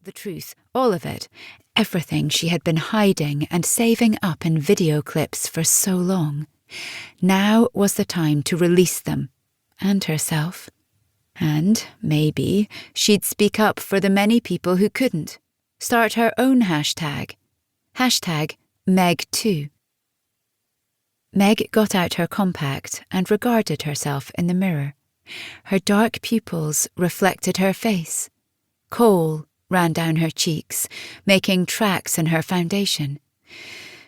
the truth, all of it, everything she had been hiding and saving up in video clips for so long. Now was the time to release them, and herself. And maybe she'd speak up for the many people who couldn't. Start her own hashtag. Hashtag Meg2. Meg got out her compact and regarded herself in the mirror. Her dark pupils reflected her face. Kohl ran down her cheeks, making tracks in her foundation.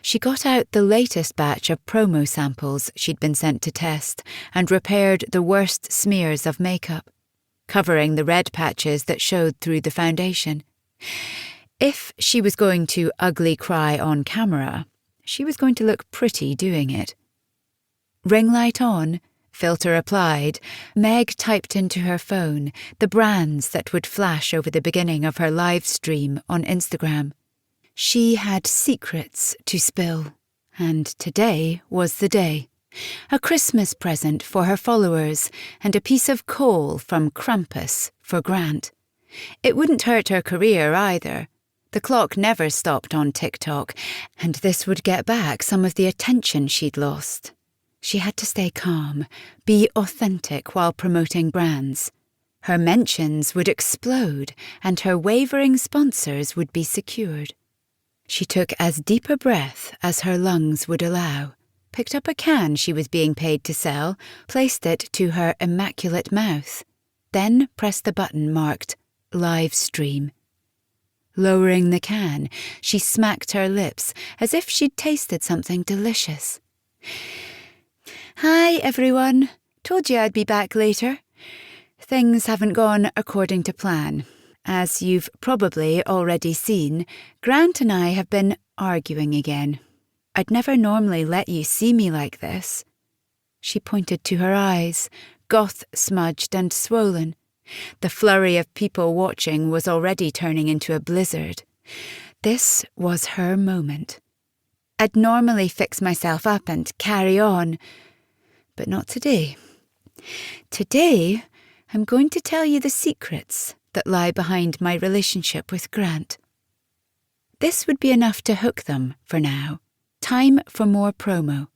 She got out the latest batch of promo samples she'd been sent to test and repaired the worst smears of makeup, covering the red patches that showed through the foundation. If she was going to ugly cry on camera, she was going to look pretty doing it. Ring light on, filter applied, Meg typed into her phone the brands that would flash over the beginning of her live stream on Instagram. She had secrets to spill, and today was the day. A Christmas present for her followers and a piece of coal from Krampus for Grant. It wouldn't hurt her career either. The clock never stopped on TikTok, and this would get back some of the attention she'd lost. She had to stay calm, be authentic while promoting brands. Her mentions would explode, and her wavering sponsors would be secured. She took as deep a breath as her lungs would allow, picked up a can she was being paid to sell, placed it to her immaculate mouth, then pressed the button marked Live Stream. Lowering the can, she smacked her lips as if she'd tasted something delicious. Hi, everyone. Told you I'd be back later. Things haven't gone according to plan. As you've probably already seen, Grant and I have been arguing again. I'd never normally let you see me like this. She pointed to her eyes, goth-smudged and swollen. The flurry of people watching was already turning into a blizzard. This was her moment. I'd normally fix myself up and carry on, but not today. Today, I'm going to tell you the secrets that lie behind my relationship with Grant. This would be enough to hook them for now. Time for more promo.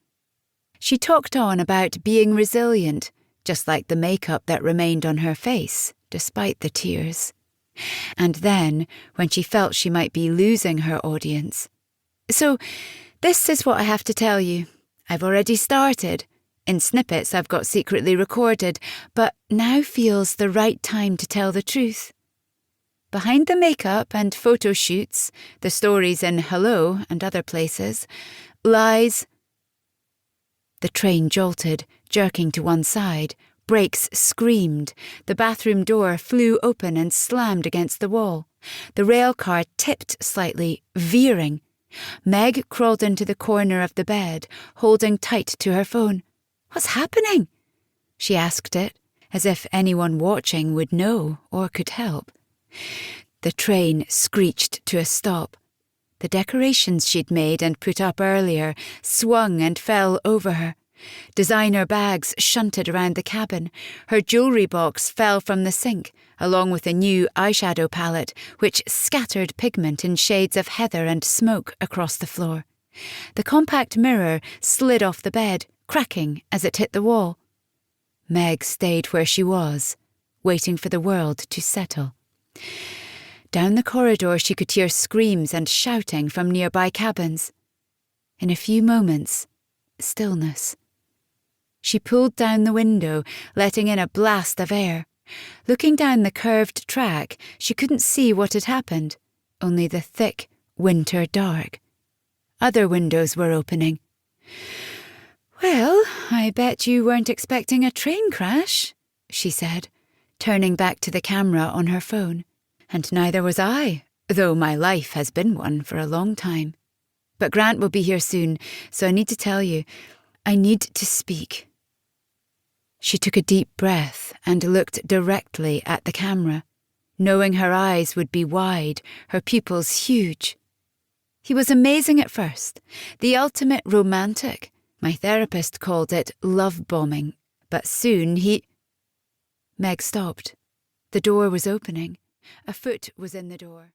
She talked on about being resilient, just like the makeup that remained on her face, despite the tears. And then, when she felt she might be losing her audience. So, this is what I have to tell you. I've already started. In snippets I've got secretly recorded, but now feels the right time to tell the truth. Behind the makeup and photo shoots, the stories in Hello and other places, lies... The train jolted, jerking to one side. Brakes screamed. The bathroom door flew open and slammed against the wall. The rail car tipped slightly, veering. Meg crawled into the corner of the bed, holding tight to her phone. What's happening? She asked it, as if anyone watching would know or could help. The train screeched to a stop. The decorations she'd made and put up earlier swung and fell over her. Designer bags shunted around the cabin. Her jewellery box fell from the sink, along with a new eyeshadow palette, which scattered pigment in shades of heather and smoke across the floor. The compact mirror slid off the bed, cracking as it hit the wall. Meg stayed where she was, waiting for the world to settle. Down the corridor she could hear screams and shouting from nearby cabins. In a few moments, stillness. She pulled down the window, letting in a blast of air. Looking down the curved track, she couldn't see what had happened, only the thick winter dark. Other windows were opening. "Well, I bet you weren't expecting a train crash," she said, turning back to the camera on her phone. "And neither was I, though my life has been one for a long time. But Grant will be here soon, so I need to tell you. I need to speak." She took a deep breath and looked directly at the camera, knowing her eyes would be wide, her pupils huge. He was amazing at first, the ultimate romantic. My therapist called it love bombing, but soon he... Meg stopped. The door was opening. A foot was in the door.